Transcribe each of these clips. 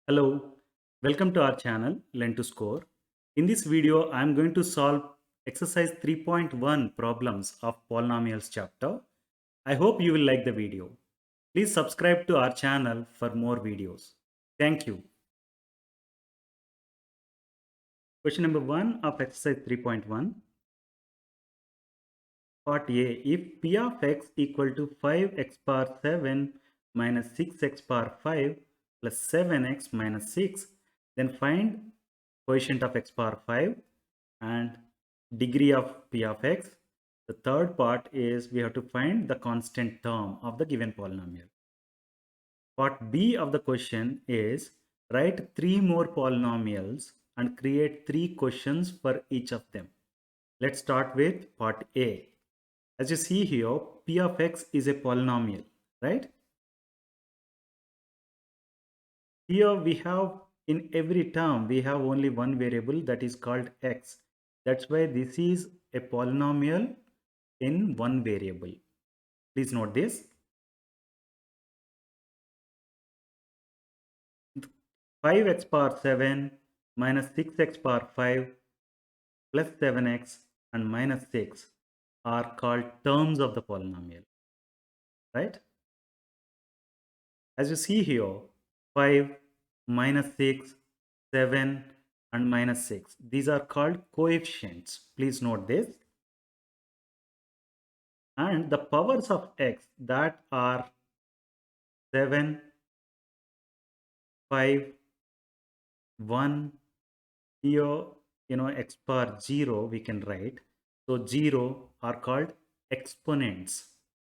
Hello, welcome to our channel Learn to Score. In this video, I am going to solve exercise 3.1 problems of polynomials chapter. I hope you will like the video. Please subscribe to our channel for more videos. Thank you. Question number 1 of exercise 3.1. Part A, if p of x equal to 5x power 7 minus 6x power 5 plus 7x minus 6, then find quotient of x power 5 and degree of p of x. The third part is we have to find the constant term of the given polynomial. Part B of the question is write 3 more polynomials and create 3 questions for each of them. Let's start with part A. As you see here, p of x is a polynomial, right? Here we have, in every term, we have only one variable that is called x. That's why this is a polynomial in one variable. Please note this. 5x power 7 minus 6x power 5 plus 7x and minus 6 are called terms of the polynomial, right? As you see here, 5 minus 6, 7 and minus 6. These are called coefficients. Please note this. And the powers of x that are 7, 5, 1, here, x power 0 we can write. So 0 are called exponents.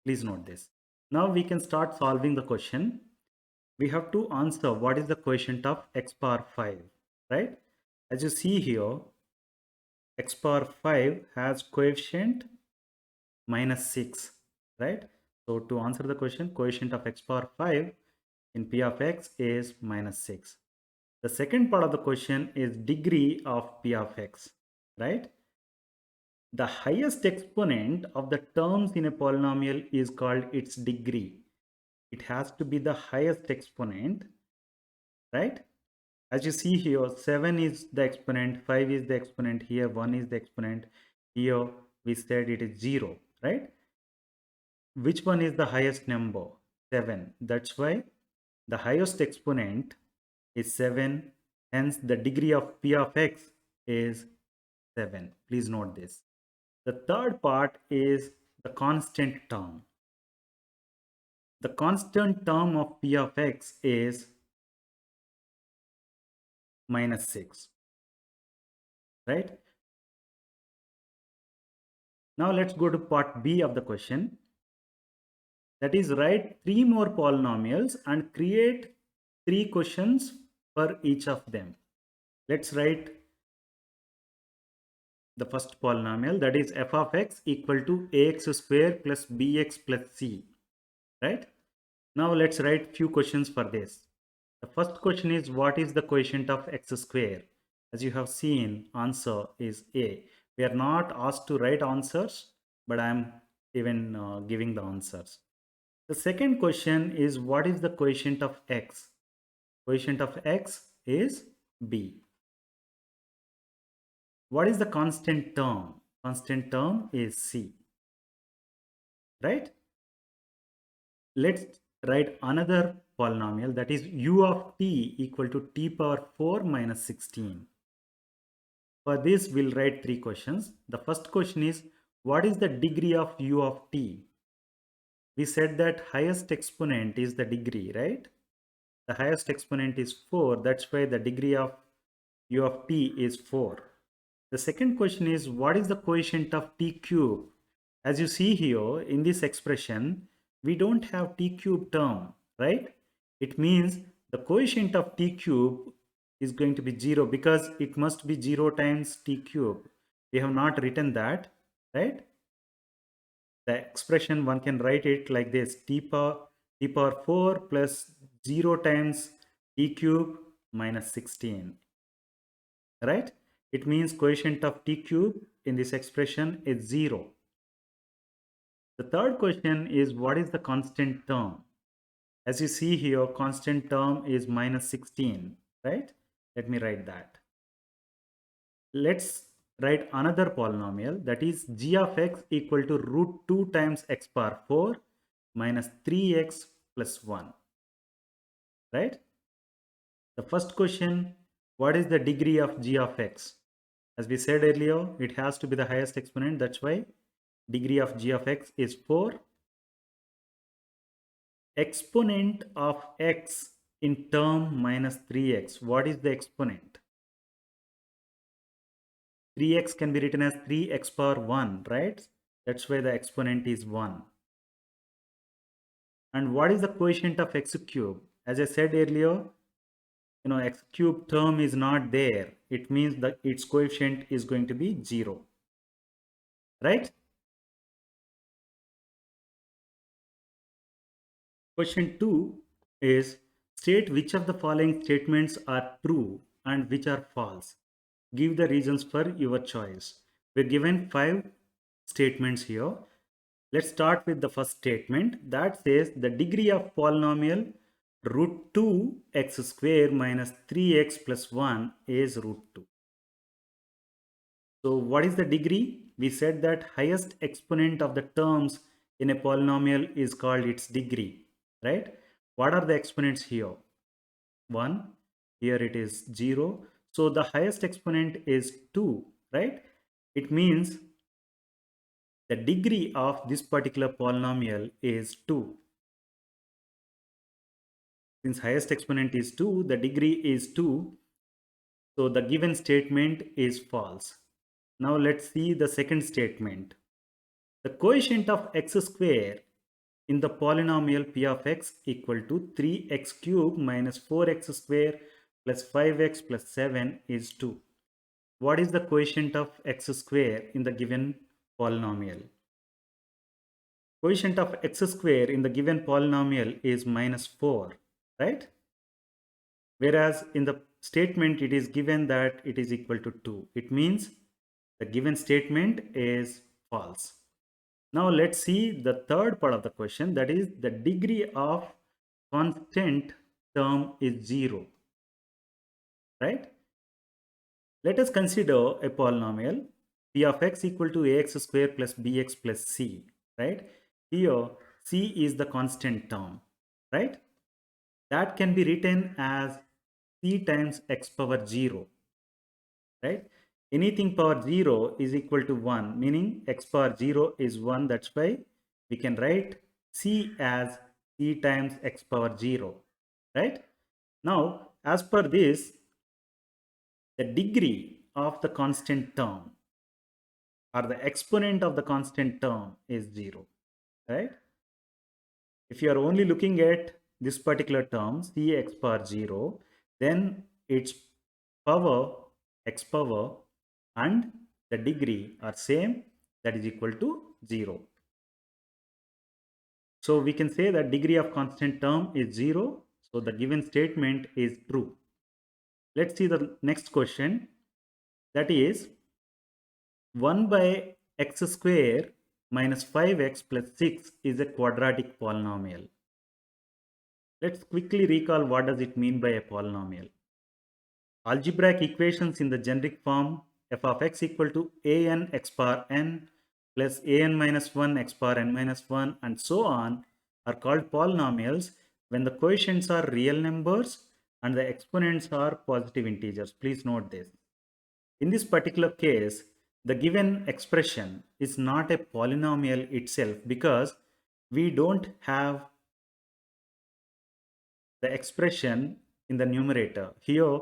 Please note this. Now we can start solving the question. We have to answer what is the quotient of x power 5, right? As you see here, x power 5 has coefficient minus 6, right? So to answer the question, quotient of x power 5 in p of x is minus 6. The second part of the question is degree of p of x, right? The highest exponent of the terms in a polynomial is called its degree. It has to be the highest exponent, right? As you see here, 7 is the exponent, 5 is the exponent, here 1 is the exponent, here we said it is 0, right? Which one is the highest number? 7. That's why the highest exponent is 7. Hence, the degree of p of x is 7. Please note this. The third part is the constant term. The constant term of p of x is minus 6, right? Now let's go to part B of the question. That is, write 3 more polynomials and create 3 questions for each of them. Let's write the first polynomial, that is f of x equal to ax square plus bx plus c, right? Now let's write few questions for this. The first question is, what is the quotient of x square? As you have seen, answer is A. We are not asked to write answers, but I am even giving the answers. The second question is, what is the quotient of x? Quotient of x is B. What is the constant term? Constant term is C, right? Let's write another polynomial, that is u of t equal to t power 4 minus 16. For this, we'll write 3 questions. The first question is, what is the degree of u of t? We said that highest exponent is the degree, right? The highest exponent is 4. That's why the degree of u of t is 4. The second question is, what is the quotient of t cube? As you see here in this expression, we don't have t cube term, right? It means the quotient of t cube is going to be 0 because it must be 0 times t cube. We have not written that, right? The expression, one can write it like this: t power 4 plus 0 times t cube minus 16, right? It means quotient of t cube in this expression is 0. The third question is, what is the constant term? As you see here, constant term is minus 16, right? Let me write that. Let's write another polynomial, that is g of x equal to root 2 times x power 4 minus 3x plus 1, right? The first question, what is the degree of g of x? As we said earlier, it has to be the highest exponent. That's why degree of g of x is 4. Exponent of x in term minus 3x. What is the exponent? 3x can be written as 3x power 1, right? That's why the exponent is 1. And what is the quotient of x cube? As I said earlier, x cube term is not there. It means that its coefficient is going to be 0, right? Question 2 is, state which of the following statements are true and which are false. Give the reasons for your choice. We're given 5 statements here. Let's start with the first statement that says the degree of polynomial root 2 x square minus 3x plus 1 is root 2. So what is the degree? We said that highest exponent of the terms in a polynomial is called its degree, right? What are the exponents here? 1, here it is 0. So the highest exponent is 2, right? It means the degree of this particular polynomial is 2. Since highest exponent is 2, the degree is 2. So the given statement is false. Now let's see the second statement. The quotient of x square in the polynomial p of x equal to 3x cube minus 4x square plus 5x plus 7 is 2. What is the quotient of x square in the given polynomial? Quotient of x square in the given polynomial is minus 4, right? Whereas in the statement it is given that it is equal to 2. It means the given statement is false. Now let's see the third part of the question, that is the degree of constant term is 0, right? Let us consider a polynomial p of x equal to ax square plus bx plus c, right? Here c is the constant term, right? That can be written as c times x power 0, right? Anything power 0 is equal to 1, meaning x power 0 is 1. That's why we can write c as c times x power 0, right? Now, as per this, the degree of the constant term or the exponent of the constant term is 0, right? If you are only looking at this particular term, c x power 0, then its power, x power, and the degree are same, that is equal to 0. So we can say that degree of constant term is 0. So the given statement is true. Let's see the next question. That is 1 by x square minus 5x plus 6 is a quadratic polynomial. Let's quickly recall what does it mean by a polynomial. Algebraic equations in the generic form f of x equal to an x power n plus an minus 1 x power n minus 1 and so on are called polynomials when the quotients are real numbers and the exponents are positive integers. Please note this. In this particular case, the given expression is not a polynomial itself because we don't have the expression in the numerator. Here,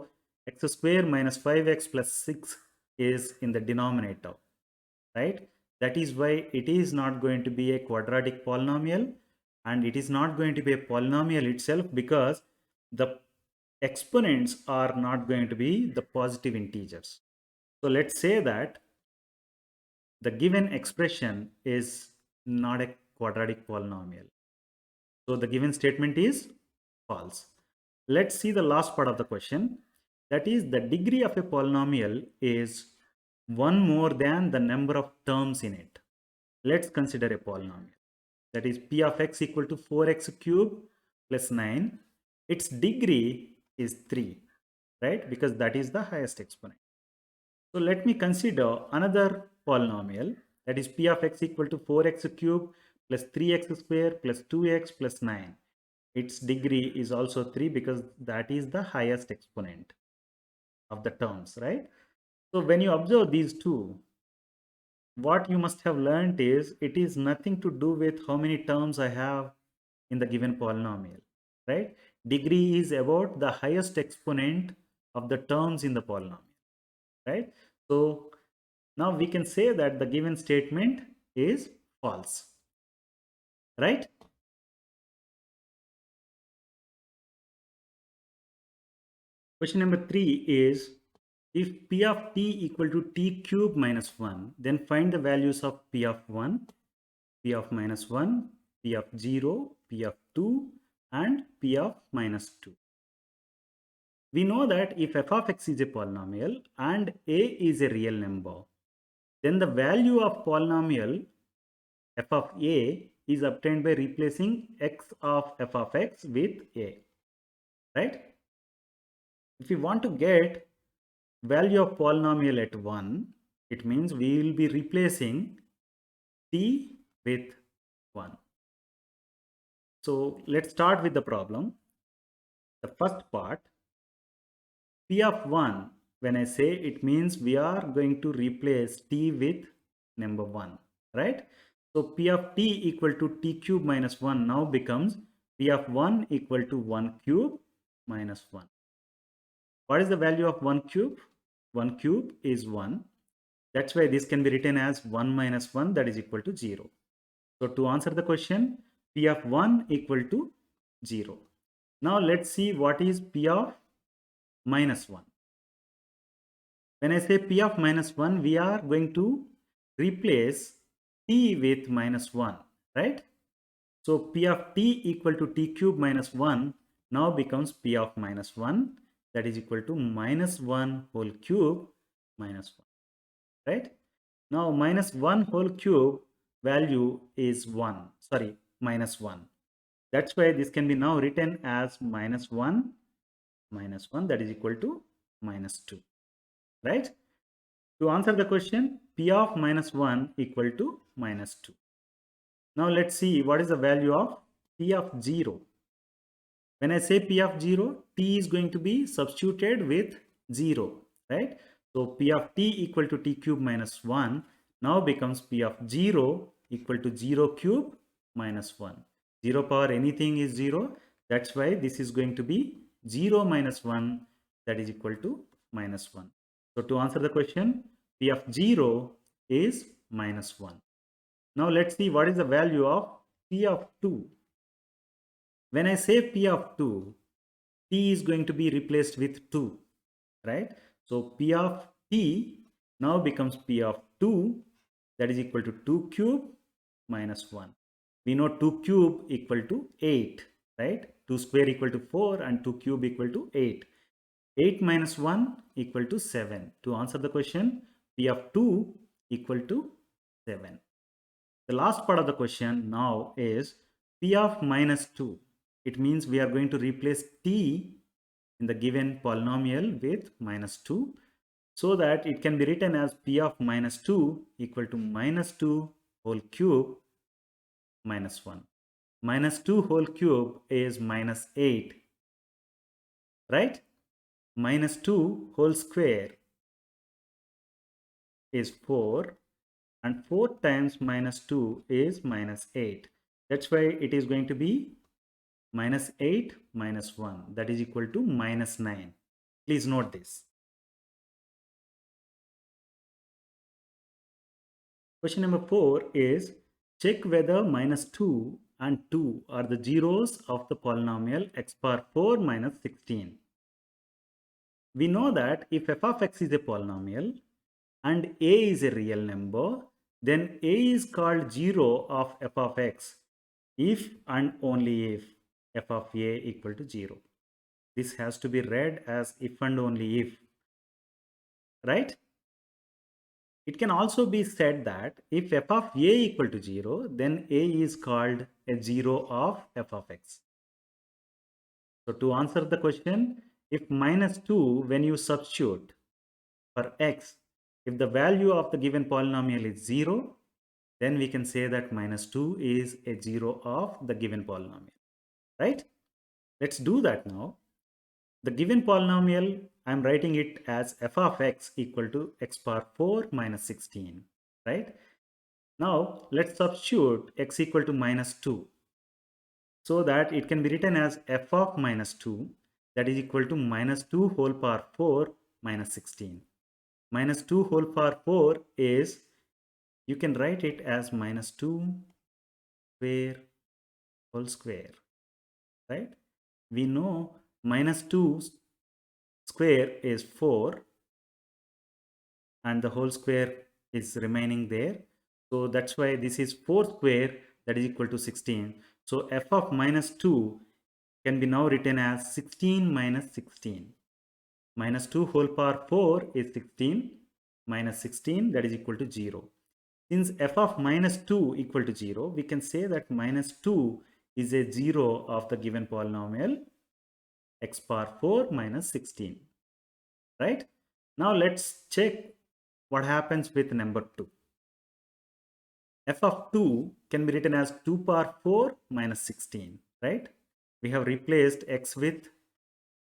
x square minus 5x plus 6 is in the denominator, right? That is why it is not going to be a quadratic polynomial, and it is not going to be a polynomial itself because the exponents are not going to be the positive integers. So let's say that the given expression is not a quadratic polynomial. So the given statement is false. Let's see the last part of the question. That is, the degree of a polynomial is 1 more than the number of terms in it. Let's consider a polynomial. That is p of x equal to 4x cube plus 9, its degree is 3, right? Because that is the highest exponent. So let me consider another polynomial, that is p of x equal to 4x cube plus 3x square plus 2x plus 9. Its degree is also 3 because that is the highest exponent of the terms, right? So when you observe these two, what you must have learned is it is nothing to do with how many terms I have in the given polynomial, right? Degree is about the highest exponent of the terms in the polynomial, right? So now we can say that the given statement is false, right? Question number 3 is, if p of t equal to t cube minus 1, then find the values of p of 1, p of minus 1, p of 0, p of 2, and p of minus 2. We know that if f of x is a polynomial and a is a real number, then the value of polynomial f of a is obtained by replacing x of f of x with a, right? If we want to get value of polynomial at 1, it means we will be replacing t with 1. So let's start with the problem. The first part, p of 1, when I say, it means we are going to replace t with number 1, right? So p of t equal to t cube minus 1 now becomes p of 1 equal to 1 cube minus 1. What is the value of 1 cube? 1 cube is 1. That's why this can be written as 1 minus 1, that is equal to 0. So to answer the question, p of 1 equal to 0. Now let's see what is p of minus 1. When I say p of minus 1, we are going to replace t with minus 1, right? So p of t equal to t cube minus 1 now becomes p of minus 1, that is equal to minus 1 whole cube minus 1, right? Now minus 1 whole cube value is 1, sorry, minus 1. That's why this can be now written as minus 1 minus 1, that is equal to minus 2, right? To answer the question, p of minus 1 equal to minus 2. Now let's see what is the value of p of 0. When I say p of 0, t is going to be substituted with 0, right? So p of t equal to t cube minus 1 now becomes p of 0 equal to 0 cube minus 1. 0 power anything is 0. That's why this is going to be 0 minus 1, that is equal to minus 1. So to answer the question, p of 0 is minus 1. Now let's see what is the value of p of 2. When I say p of 2, t is going to be replaced with 2, right? So p of t now becomes p of 2, that is equal to 2 cube minus 1. We know 2 cube equal to 8, right? 2 square equal to 4 and 2 cube equal to 8. 8 minus 1 equal to 7. To answer the question, p of 2 equal to 7. The last part of the question now is p of minus 2. It means we are going to replace t in the given polynomial with minus 2, so that it can be written as p of minus 2 equal to minus 2 whole cube minus 1. Minus 2 whole cube is minus 8, right? Minus 2 whole square is 4, and 4 times minus 2 is minus 8. That's why it is going to be minus 8 minus 1, that is equal to minus 9. Please note this. Question number 4 is, check whether minus 2 and 2 are the zeros of the polynomial x power 4 minus 16. We know that if f of x is a polynomial and a is a real number, then a is called 0 of f of x if and only if f of a equal to 0. This has to be read as if and only if, right? It can also be said that if f of a equal to 0, then a is called a 0 of f of x. So to answer the question, if minus 2, when you substitute for x, if the value of the given polynomial is 0, then we can say that minus 2 is a 0 of the given polynomial, right? Let's do that now. The given polynomial, I'm writing it as f of x equal to x power 4 minus 16, right? Now let's substitute x equal to minus 2, so that it can be written as f of minus 2, that is equal to minus 2 whole power 4 minus 16. Minus 2 whole power 4 is, you can write it as minus 2 square whole square, right? We know minus 2 square is 4 and the whole square is remaining there. So that's why this is 4 square, that is equal to 16. So f of minus 2 can be now written as 16 minus 16. Minus 2 whole power 4 is 16 minus 16, that is equal to 0. Since f of minus 2 equal to 0, we can say that minus 2 is a 0 of the given polynomial x power 4 minus 16, right? Now let's check what happens with number 2. F of 2 can be written as 2 power 4 minus 16, right? We have replaced x with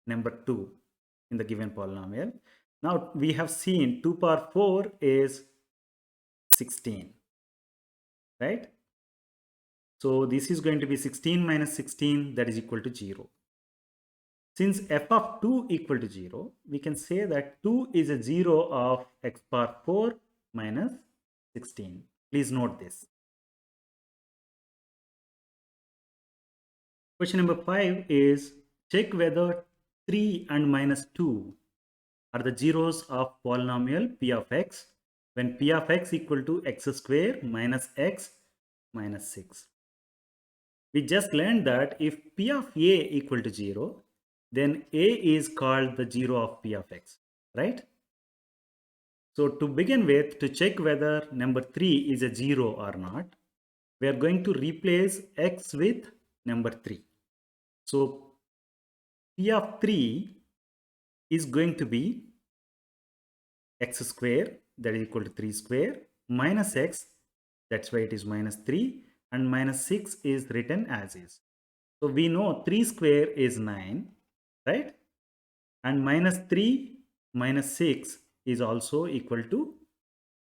number 2 in the given polynomial. Now we have seen 2 power 4 is 16, right? So this is going to be 16 minus 16, that is equal to 0. Since f of 2 equal to 0, we can say that 2 is a 0 of x power 4 minus 16. Please note this. Question number 5 is, check whether 3 and minus 2 are the zeros of polynomial p of x when p of x equal to x square minus x minus 6. We just learned that if p of a equal to 0, then a is called the 0 of p of x, right? So to begin with, to check whether number 3 is a 0 or not, we are going to replace x with number 3. So p of 3 is going to be x square, that is equal to 3 square, minus x, that's why it is minus 3, and minus 6 is written as is. So we know 3 square is 9, right? And minus 3 minus 6 is also equal to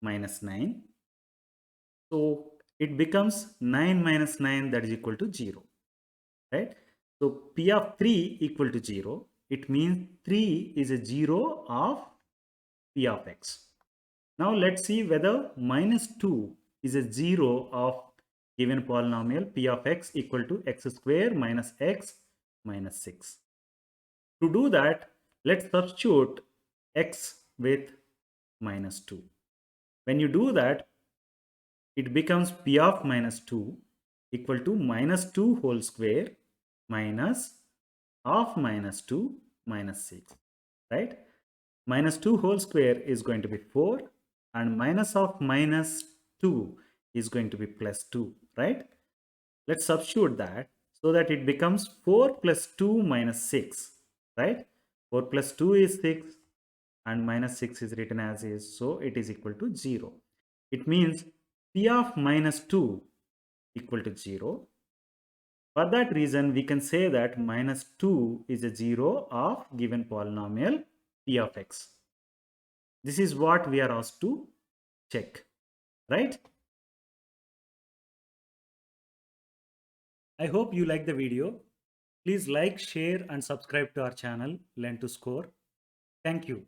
minus 9. So it becomes 9 minus 9, that is equal to 0, right? So p of 3 equal to 0, it means 3 is a 0 of p of x. Now let's see whether minus 2 is a 0 of given polynomial p of x equal to x square minus x minus 6. To do that, let's substitute x with minus 2. When you do that, it becomes p of minus 2 equal to minus 2 whole square minus of minus 2 minus 6, right? Minus 2 whole square is going to be 4 and minus of minus 2 is going to be plus 2, right? Let's substitute that so that it becomes 4 plus 2 minus 6, right? 4 plus 2 is 6 and minus 6 is written as is, so it is equal to 0. It means p of minus 2 equal to 0. For that reason, we can say that minus 2 is a 0 of given polynomial p of x. This is what we are asked to check, right? I hope you like the video. Please like, share and subscribe to our channel Learn to Score. Thank you.